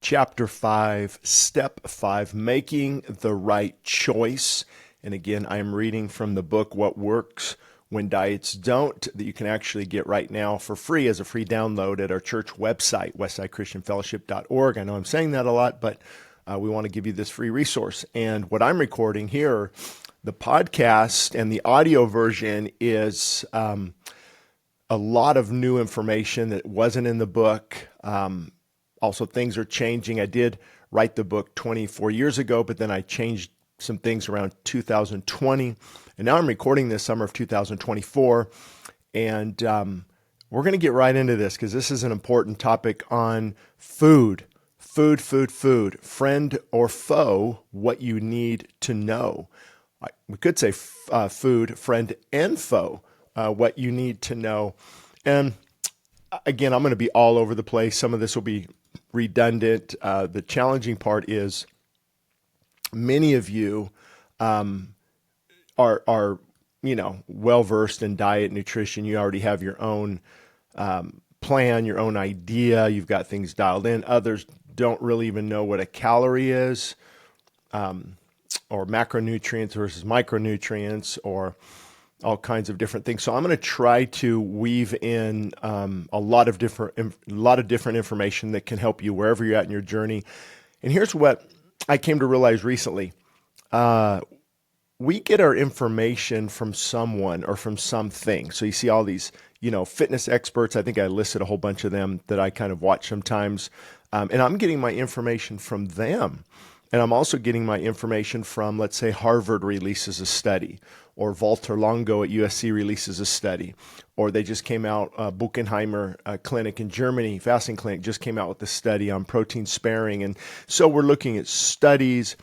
Chapter 5, Step 5, Making the Right Choice. And again, I'm reading from the book, What Works When Diets Don't, that you can actually get right now for free as a free download at our church website, westsidechristianfellowship.org. I know I'm saying that a lot, but we want to give you this free resource. And what I'm recording here, the podcast and the audio version is a lot of new information that wasn't in the book. Also, things are changing. I did write the book 24 years ago, but then I changed some things around 2020. And now I'm recording this summer of 2024. And we're going to get right into this because this is an important topic on food. Food. Friend or foe, what you need to know. We could say food, friend, and foe, what you need to know. And again, I'm going to be all over the place. Some of this will be redundant. The challenging part is many of you are well versed in diet, nutrition. You already have your own plan, your own idea. You've got things dialed in. Others don't really even know what a calorie is, or macronutrients versus micronutrients, or all kinds of different things. So I'm going to try to weave in a lot of different information that can help you wherever you're at in your journey. And here's what I came to realize recently. We get our information from someone or from something. So you see all these, fitness experts. I think I listed a whole bunch of them that I kind of watch sometimes. And I'm getting my information from them. And I'm also getting my information from, let's say, Harvard releases a study, or Walter Longo at USC releases a study, or they just came out, Buchenheimer clinic in Germany, fasting clinic, just came out with a study on protein sparing. And so we're looking at studies,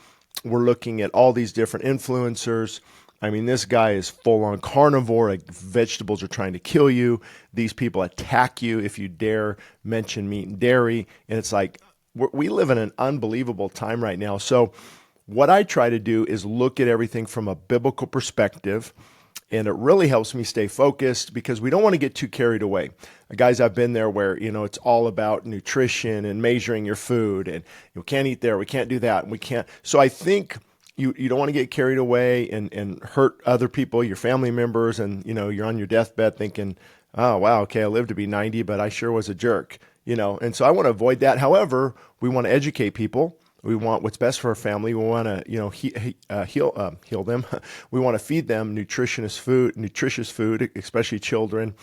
we're looking at all these different influencers. I mean, this guy is full on carnivore. Like, vegetables are trying to kill you. These people attack you if you dare mention meat and dairy. And it's like, we live in an unbelievable time right now. So what I try to do is look at everything from a biblical perspective, and it really helps me stay focused because we don't want to get too carried away. Guys, I've been there where, it's all about nutrition and measuring your food, and we can't eat there, we can't do that, and we can't. So I think you don't want to get carried away and hurt other people, your family members, and, you're on your deathbed thinking, oh, wow, okay, I lived to be 90, but I sure was a jerk. And so I want to avoid that. However, we want to educate people. We want what's best for our family. We want to, heal them. We want to feed them nutritious food, especially children.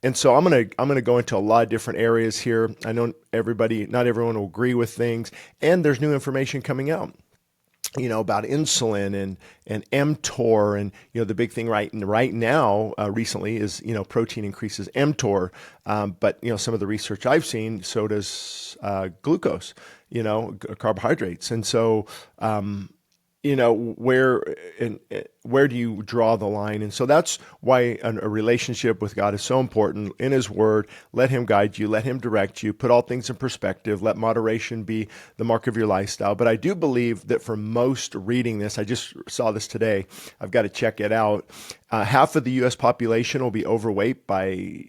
And so I'm gonna go into a lot of different areas here. I know not everyone will agree with things, and there's new information coming out, about insulin and mTOR, and the big thing right now recently is protein increases mTOR, but some of the research I've seen, so does glucose, carbohydrates, and so where do you draw the line? And so that's why a relationship with God is so important. In His Word, let Him guide you, let Him direct you, put all things in perspective, let moderation be the mark of your lifestyle. But I do believe that for most reading this, I just saw this today, I've got to check it out, half of the U.S. population will be overweight by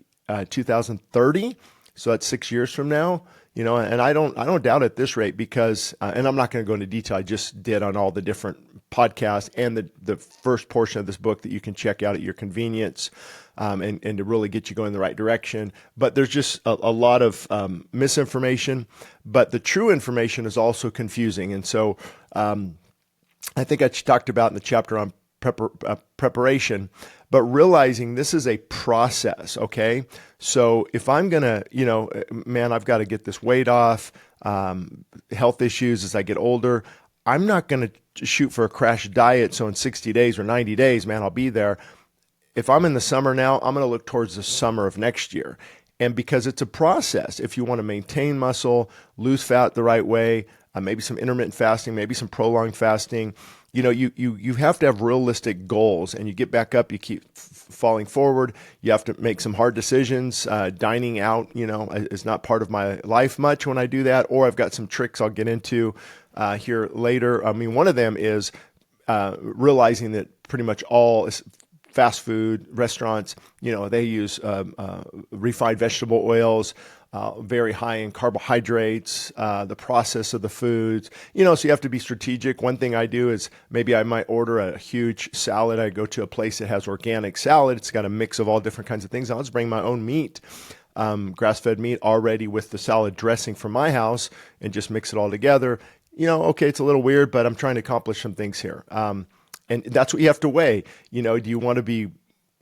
2030. So that's 6 years from now. And I don't doubt at this rate because, and I'm not going to go into detail. I just did on all the different podcasts and the first portion of this book that you can check out at your convenience, and to really get you going in the right direction. But there's just a lot of misinformation, but the true information is also confusing. And so I think I talked about in the chapter on preparation, but realizing this is a process, okay? So if I'm going to, I've got to get this weight off, health issues as I get older, I'm not going to shoot for a crash diet. So in 60 days or 90 days, I'll be there. If I'm in the summer now, I'm going to look towards the summer of next year. And because it's a process, if you want to maintain muscle, lose fat the right way, maybe some intermittent fasting, maybe some prolonged fasting, you have to have realistic goals, and you get back up, you keep falling forward. You have to make some hard decisions. Dining out, is not part of my life much when I do that, or I've got some tricks I'll get into here later. One of them is realizing that pretty much all fast food restaurants, they use refined vegetable oils, very high in carbohydrates, the process of the foods, so you have to be strategic. One thing I do is maybe I might order a huge salad. I go to a place that has organic salad. It's got a mix of all different kinds of things. I'll just bring my own meat, grass-fed meat already with the salad dressing from my house and just mix it all together. Okay, it's a little weird, but I'm trying to accomplish some things here. And that's what you have to weigh. Do you want to be,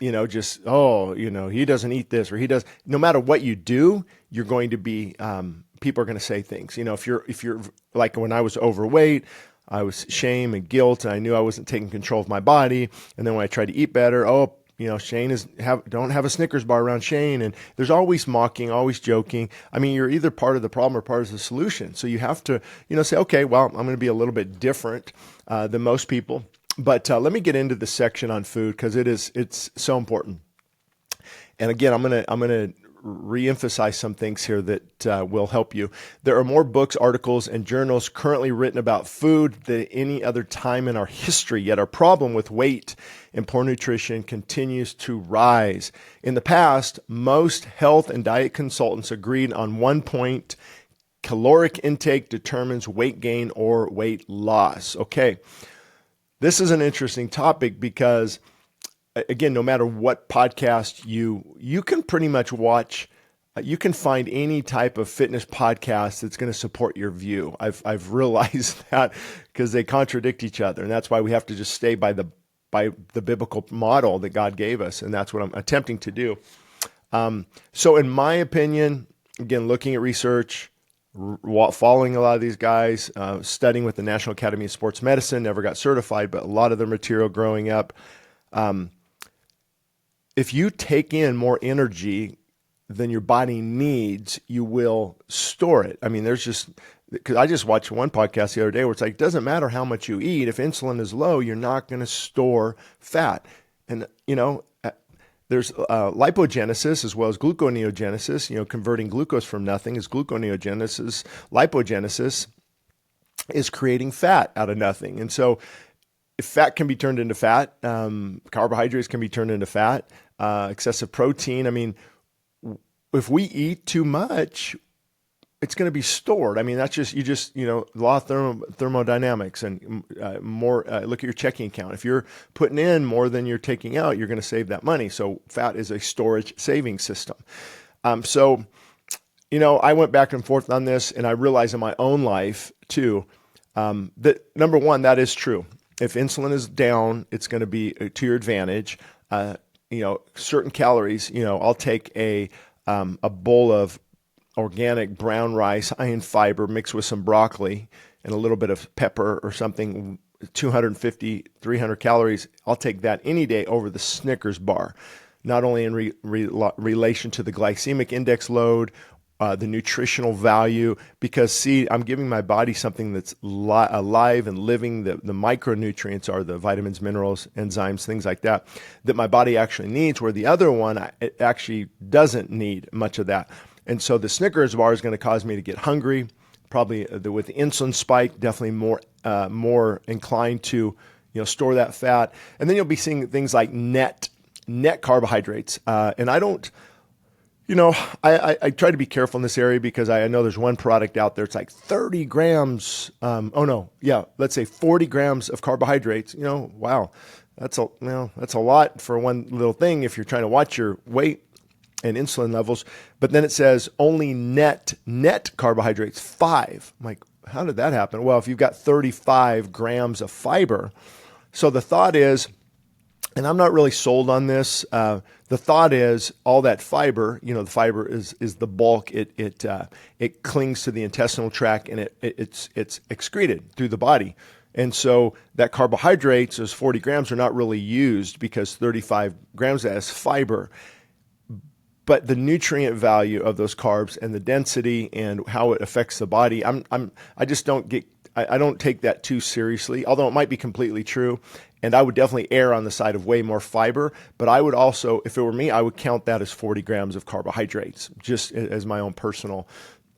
just, he doesn't eat this or he does. No matter what you do, you're going to be, people are going to say things. If you're like when I was overweight, I was shame and guilt, and I knew I wasn't taking control of my body. And then when I tried to eat better, Shane don't have a Snickers bar around Shane. And there's always mocking, always joking. I mean, you're either part of the problem or part of the solution. So you have to, say, okay, well, I'm going to be a little bit different than most people. But let me get into the section on food because it's so important. And again, I'm gonna reemphasize some things here that will help you. There are more books, articles, and journals currently written about food than any other time in our history. Yet our problem with weight and poor nutrition continues to rise. In the past, most health and diet consultants agreed on one point: caloric intake determines weight gain or weight loss. Okay. This is an interesting topic because, again, no matter what podcast you can pretty much watch, you can find any type of fitness podcast that's going to support your view. I've realized that because they contradict each other, and that's why we have to just stay by the biblical model that God gave us, and that's what I'm attempting to do. So, in my opinion, again, looking at research, following a lot of these guys, studying with the National Academy of Sports Medicine, never got certified, but a lot of their material growing up. If you take in more energy than your body needs, you will store it. I mean, because I just watched one podcast the other day where it's like, it doesn't matter how much you eat. If insulin is low, you're not going to store fat. And, there's lipogenesis as well as gluconeogenesis. Converting glucose from nothing is gluconeogenesis. Lipogenesis is creating fat out of nothing. And so if fat can be turned into fat, carbohydrates can be turned into fat, excessive protein. I mean, if we eat too much, it's going to be stored. I mean, that's just law of thermodynamics and more. Look at your checking account. If you're putting in more than you're taking out, you're going to save that money. So fat is a storage saving system. So I went back and forth on this, and I realized in my own life too that number one, that is true. If insulin is down, it's going to be to your advantage. Certain calories. I'll take a bowl of organic brown rice, high in fiber, mixed with some broccoli and a little bit of pepper or something, 250, 300 calories. I'll take that any day over the Snickers bar, not only in relation to the glycemic index load, the nutritional value, because see, I'm giving my body something that's alive and living. The micronutrients are the vitamins, minerals, enzymes, things like that my body actually needs, where the other one, it actually doesn't need much of that. And so the Snickers bar is going to cause me to get hungry, probably with the insulin spike, definitely more inclined to store that fat. And then you'll be seeing things like net carbohydrates. And I don't, I try to be careful in this area because I know there's one product out there. It's like 30 grams. Let's say 40 grams of carbohydrates. Wow, that's a lot for one little thing if you're trying to watch your weight and insulin levels. But then it says only net carbohydrates, 5. I'm like, how did that happen? Well, if you've got 35 grams of fiber. So the thought is, and I'm not really sold on this, the thought is all that fiber, the fiber is the bulk. It clings to the intestinal tract and it's excreted through the body. And so that carbohydrates, those 40 grams, are not really used because 35 grams as fiber. But the nutrient value of those carbs and the density and how it affects the body, I just don't I don't take that too seriously, although it might be completely true. And I would definitely err on the side of way more fiber. But I would also, if it were me, I would count that as 40 grams of carbohydrates, just as my own personal,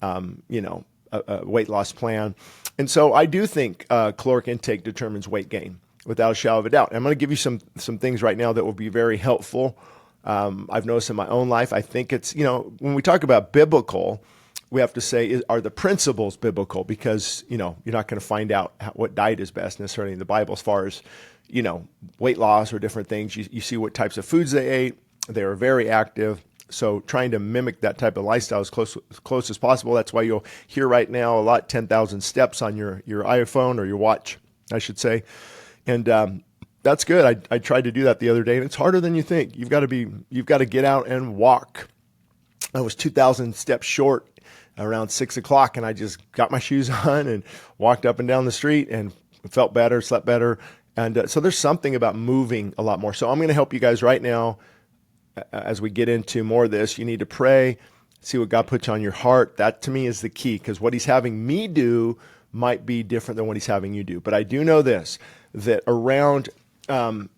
weight loss plan. And so I do think caloric intake determines weight gain without a shadow of a doubt. And I'm going to give you some things right now that will be very helpful I've noticed in my own life. I think it's, when we talk about biblical, we have to say, are the principles biblical? Because, you're not going to find out what diet is best necessarily in the Bible as far as, weight loss or different things. You see what types of foods they ate. They were very active. So trying to mimic that type of lifestyle as close as possible. That's why you'll hear right now a lot, 10,000 steps on your iPhone or your watch, I should say. And that's good. I tried to do that the other day, and it's harder than you think. You've got to get out and walk. I was 2,000 steps short around 6 o'clock, and I just got my shoes on and walked up and down the street and felt better, slept better. And so there's something about moving a lot more. So I'm going to help you guys right now as we get into more of this. You need to pray, see what God puts on your heart. That to me is the key, because what he's having me do might be different than what he's having you do. But I do know this, that around in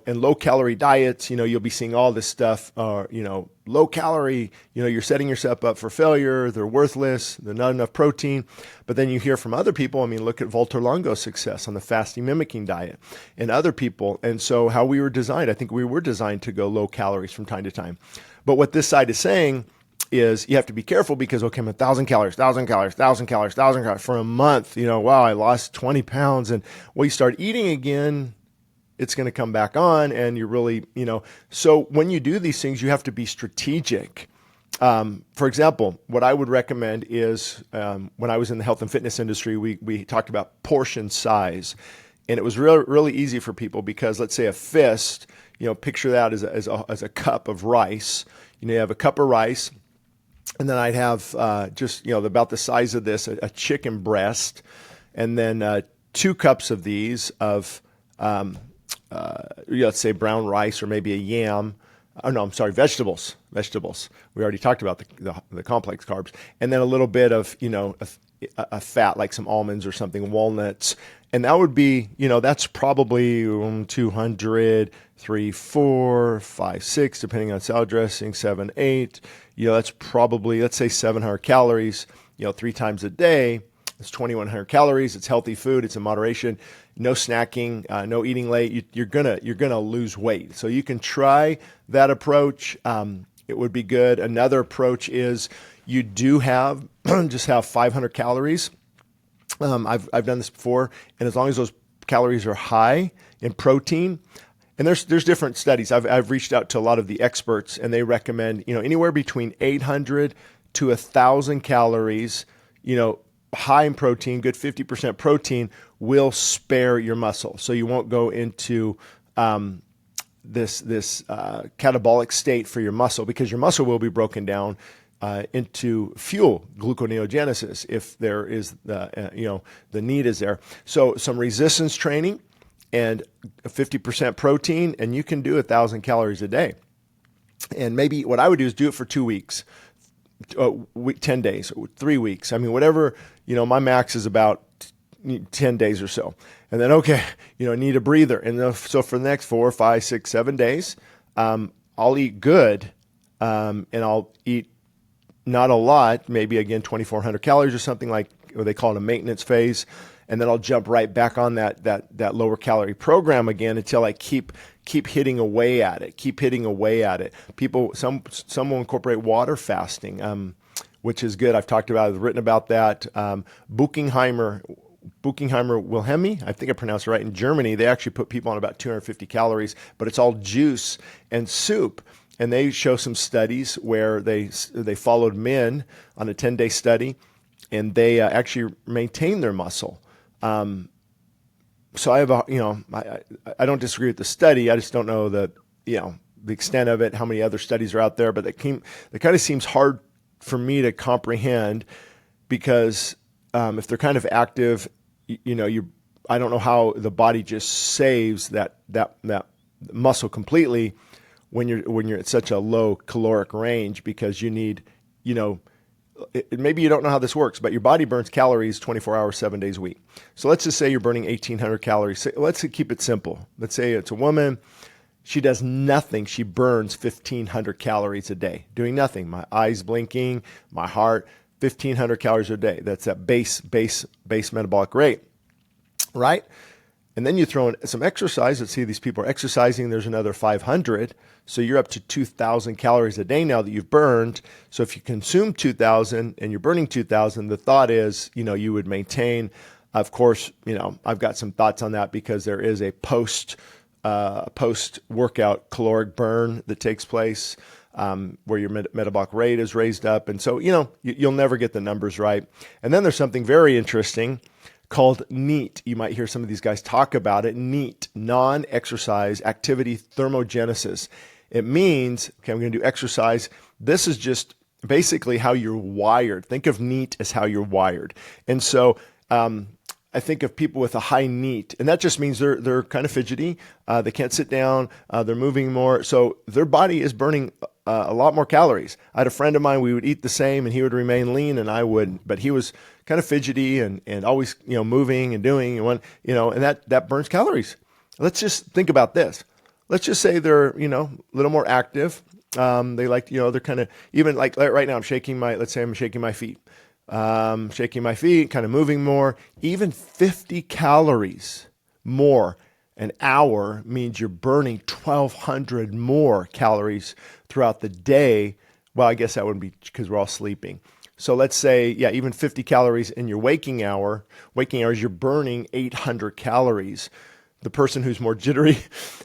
low calorie diets, you'll be seeing all this stuff, low calorie, you're setting yourself up for failure. They're worthless. They're not enough protein. But then you hear from other people. Look at Walter Longo's success on the fasting mimicking diet and other people. And so how we were designed, I think we were designed to go low calories from time to time. But what this side is saying is you have to be careful because, okay, I'm 1,000 calories for a month. Wow, I lost 20 pounds. And you start eating again, it's going to come back on, and you're really, so when you do these things, you have to be strategic. For example, what I would recommend is when I was in the health and fitness industry, we talked about portion size, and it was really easy for people because, let's say a fist, picture that as a cup of rice. You have a cup of rice, and then I'd have just, about the size of this, a chicken breast, and then 2 cups of these of let's say brown rice or maybe a yam. Oh, no, I'm sorry, vegetables. We already talked about the complex carbs. And then a little bit of, a fat like some almonds or something, walnuts. And that would be, that's probably 200, 3, 4, 5, 6, depending on salad dressing, 7, 8. That's probably, let's say 700 calories, 3 times a day. It's 2,100 calories. It's healthy food. It's in moderation. No snacking. No eating late. You're gonna lose weight. So you can try that approach. It would be good. Another approach is you do have just have 500 calories. I've done this before, and as long as those calories are high in protein, and there's different studies. I've reached out to a lot of the experts, and they recommend anywhere between 800 to 1,000 calories. High in protein, good 50% protein will spare your muscle. So you won't go into this catabolic state for your muscle, because your muscle will be broken down into fuel, gluconeogenesis, if there is the need is there. So some resistance training and 50% protein, and you can do 1,000 calories a day. And maybe what I would do is do it for 2 weeks. 10 days, 3 weeks. Whatever, my max is about 10 days or so. And then, okay, I need a breather. And so for the next 4, 5, 6, 7 days, I'll eat good. And I'll eat not a lot, maybe again, 2,400 calories or something, like what they call it a maintenance phase. And then I'll jump right back on that lower calorie program again until I keep hitting away at it. Some will incorporate water fasting, which is good. I've talked about it, written about that. Buchenheimer Wilhelmi, I think I pronounced it right, in Germany, they actually put people on about 250 calories, but it's all juice and soup. And they show some studies where they followed men on a 10-day study, and they actually maintained their muscle. So I have I don't disagree with the study. I just don't know the extent of it, how many other studies are out there, but it kind of seems hard for me to comprehend, because if they're kind of active, I don't know how the body just saves that muscle completely when you're at such a low caloric range, because you need, maybe you don't know how this works, but your body burns calories 24 hours, 7 days a week. So let's just say you're burning 1,800 calories. Let's keep it simple. Let's say it's a woman. She does nothing. She burns 1,500 calories a day, doing nothing. My eyes blinking, my heart, 1,500 calories a day. That's that base metabolic rate, right? And then you throw in some exercise. Let's see, these people are exercising. There's another 500. So you're up to 2,000 calories a day now that you've burned. So if you consume 2,000 and you're burning 2,000, the thought is, you would maintain. Of course, I've got some thoughts on that because there is a post-workout caloric burn that takes place where your metabolic rate is raised up. And so, you'll never get the numbers right. And then there's something very interesting called NEAT. You might hear some of these guys talk about it. NEAT, non-exercise activity thermogenesis. It means, okay, I'm going to do exercise. This is just basically how you're wired. Think of NEAT as how you're wired. And so I think of people with a high NEAT, and that just means they're kind of fidgety. They can't sit down. They're moving more. So their body is burning a lot more calories. I had a friend of mine, we would eat the same and he would remain lean and I wouldn't, but he was kind of fidgety and always, moving and doing and and that burns calories. Let's just think about this. Let's just say they're, a little more active. They like, they're kind of, even like right now, let's say I'm shaking my feet. Shaking my feet, kind of moving more. Even 50 calories more an hour means you're burning 1,200 more calories throughout the day. Well, I guess that wouldn't be because we're all sleeping. So let's say, even 50 calories in your waking hours, you're burning 800 calories. The person who's more jittery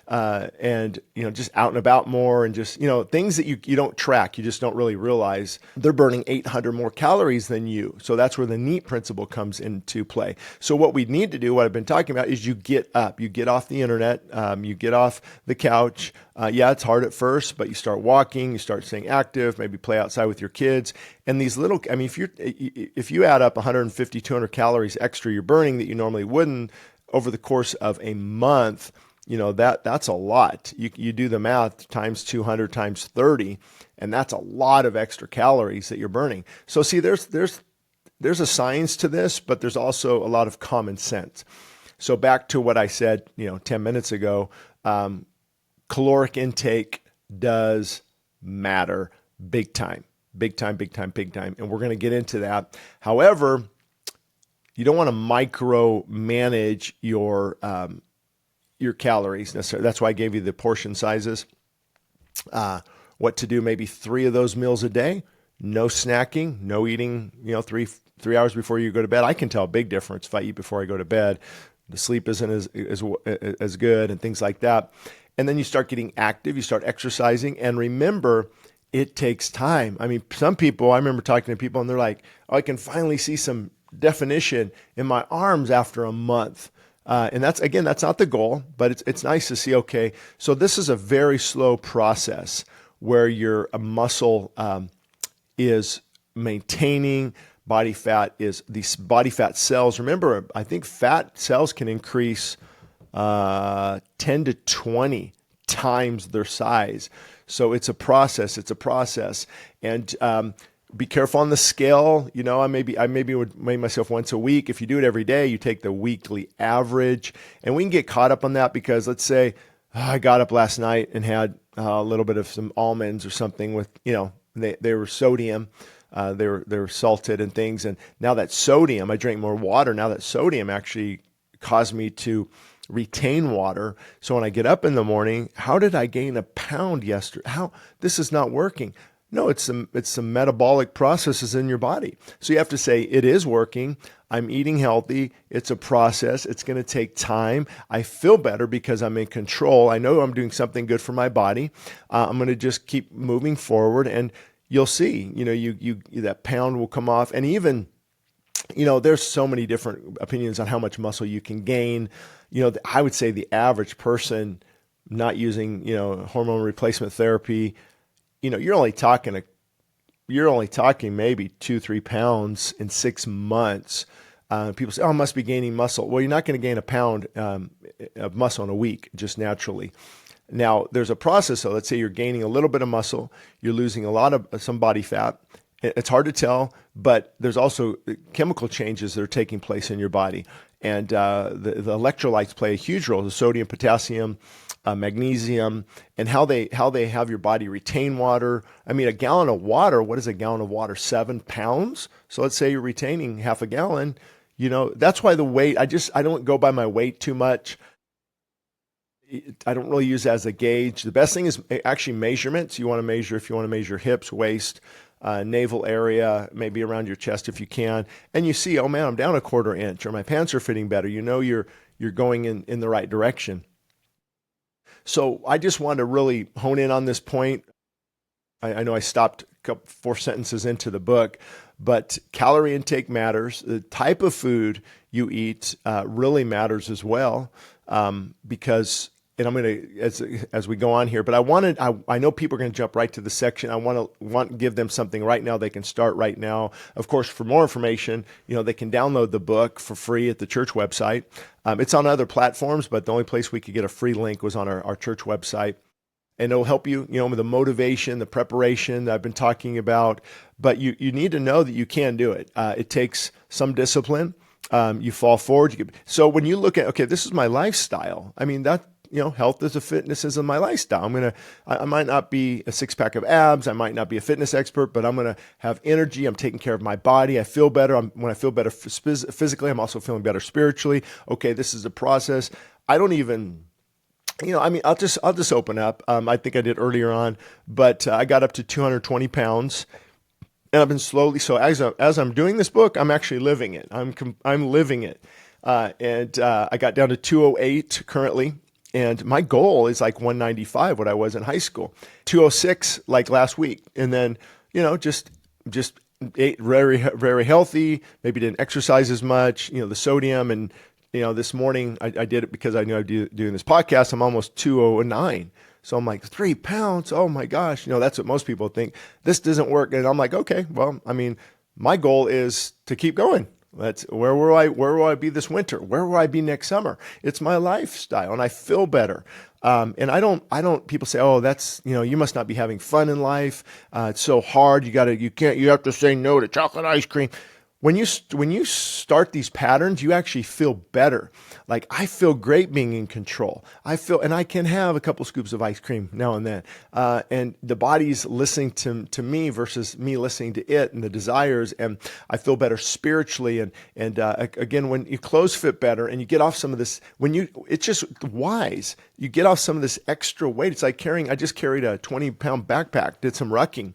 and just out and about more and just things that you don't track, you just don't really realize, they're burning 800 more calories than you. So that's where the NEAT principle comes into play. So what we need to do, what I've been talking about, is you get up, you get off the internet, you get off the couch. It's hard at first, but you start walking, you start staying active, maybe play outside with your kids. And these little, if you add up 150, 200 calories extra you're burning that you normally wouldn't, over the course of a month, that's a lot. You do the math, times 200 times 30, and that's a lot of extra calories that you're burning. So see, there's a science to this, but there's also a lot of common sense. So back to what I said, 10 minutes ago, caloric intake does matter big time, big time, big time, big time. And we're going to get into that. However, you don't want to micromanage your calories necessarily. That's why I gave you the portion sizes. What to do? Maybe 3 of those meals a day. No snacking. No eating. 3 hours before you go to bed. I can tell a big difference if I eat before I go to bed. The sleep isn't as good and things like that. And then you start getting active. You start exercising. And remember, it takes time. Some people. I remember talking to people and they're like, "Oh, I can finally see some definition in my arms after a month." And that's not the goal, but it's nice to see, okay, so this is a very slow process where your muscle is maintaining body fat, is these body fat cells. Remember, I think fat cells can increase 10 to 20 times their size. So it's a process. And be careful on the scale. I maybe would weigh myself once a week. If you do it every day, you take the weekly average. And we can get caught up on that because let's say I got up last night and had a little bit of some almonds or something with, they were sodium. They were salted and things. And now that sodium, I drank more water. Now that sodium actually caused me to retain water. So when I get up in the morning, how did I gain a pound yesterday? This is not working. No, it's some metabolic processes in your body. So you have to say, it is working. I'm eating healthy. It's a process. It's going to take time. I feel better because I'm in control. I know I'm doing something good for my body. I'm going to just keep moving forward, and you'll see, you that pound will come off. And even, there's so many different opinions on how much muscle you can gain. I would say the average person not using, hormone replacement therapy, you're only talking maybe 2-3 pounds in 6 months. People say, "Oh, I must be gaining muscle." Well, you're not going to gain a pound of muscle in a week, just naturally. Now, there's a process. So let's say you're gaining a little bit of muscle, you're losing a lot of some body fat. It's hard to tell, but there's also chemical changes that are taking place in your body. And the electrolytes play a huge role, the sodium, potassium, magnesium, and how they have your body retain water. A gallon of water, what is a gallon of water? 7 pounds. So let's say you're retaining half a gallon. That's why the weight, I don't go by my weight too much. I don't really use it as a gauge. The best thing is actually measurements. You want to measure if you want to measure hips, waist, navel area, maybe around your chest if you can. And you see, oh man, I'm down a quarter inch, or my pants are fitting better. You're going in the right direction. So I just wanted to really hone in on this point. I know I stopped four sentences into the book, but calorie intake matters. The type of food you eat really matters as well, because, and I'm going to, as we go on here, but I know people are going to jump right to the section. I want to give them something right now they can start right now. Of course, for more information, they can download the book for free at the church website. It's on other platforms, but the only place we could get a free link was on our church website. And it'll help you, with the motivation, the preparation that I've been talking about. But you need to know that you can do it. It takes some discipline. You fall forward. So when you look at, okay, this is my lifestyle. I mean, that, health is a fitness is my lifestyle. I might not be a six pack of abs. I might not be a fitness expert, but I'm going to have energy. I'm taking care of my body. I feel better. When I feel better physically, I'm also feeling better spiritually. Okay, this is a process. I don't even, I'll just open up. I think I did earlier on, but I got up to 220 pounds, and I've been slowly. So as I'm doing this book, I'm actually living it. I'm living it, and I got down to 208 currently, and my goal is like 195, what I was in high school, 206 like last week, and then just ate very very healthy. Maybe didn't exercise as much. The sodium and. This morning I did it because I knew I'd be doing this podcast. I'm almost 209. So I'm like, 3 pounds. Oh my gosh. That's what most people think. This doesn't work. And I'm like, okay, well, my goal is to keep going. Where will I be this winter? Where will I be next summer? It's my lifestyle and I feel better. And I don't, people say, oh, that's, you must not be having fun in life. It's so hard. You have to say no to chocolate ice cream. When you start these patterns, you actually feel better. Like I feel great being in control. And I can have a couple scoops of ice cream now and then. And the body's listening to me versus me listening to it and the desires. And I feel better spiritually. And again, when your clothes fit better and you get off some of this, it's just wise. You get off some of this extra weight. It's like I just carried a 20-pound backpack, did some rucking.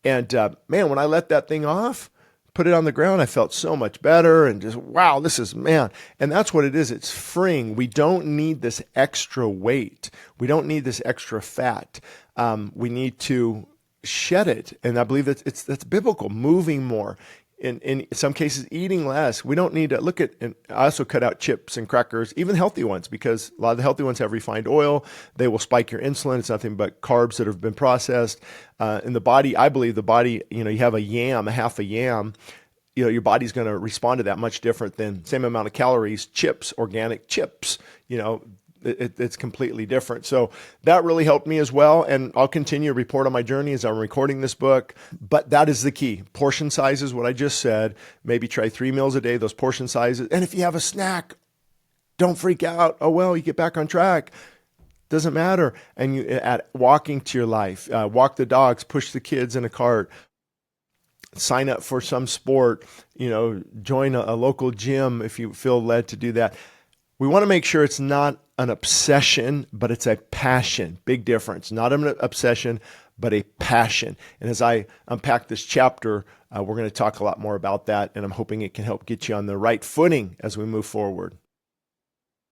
And man, when I let that thing off, put it on the ground, I felt so much better and just, wow, and that's what it is. It's freeing. We don't need this extra weight. We don't need this extra fat. We need to shed it. And I believe that's biblical, moving more. In some cases, eating less. We don't need to look at, and I also cut out chips and crackers, even healthy ones, because a lot of the healthy ones have refined oil. They will spike your insulin. It's nothing but carbs that have been processed. In the body, I believe the body, you have a half a yam, your body's going to respond to that much different than same amount of calories, chips, organic chips, it's completely different. So that really helped me as well. And I'll continue to report on my journey as I'm recording this book. But that is the key. Portion sizes, what I just said, maybe try 3 meals a day, those portion sizes. And if you have a snack, don't freak out. Oh, well, you get back on track. Doesn't matter. And you add walking to your life, walk the dogs, push the kids in a cart, sign up for some sport, join a local gym if you feel led to do that. We want to make sure it's not an obsession, but it's a passion. Big difference. Not an obsession, but a passion. And as I unpack this chapter, we're going to talk a lot more about that, and I'm hoping it can help get you on the right footing as we move forward.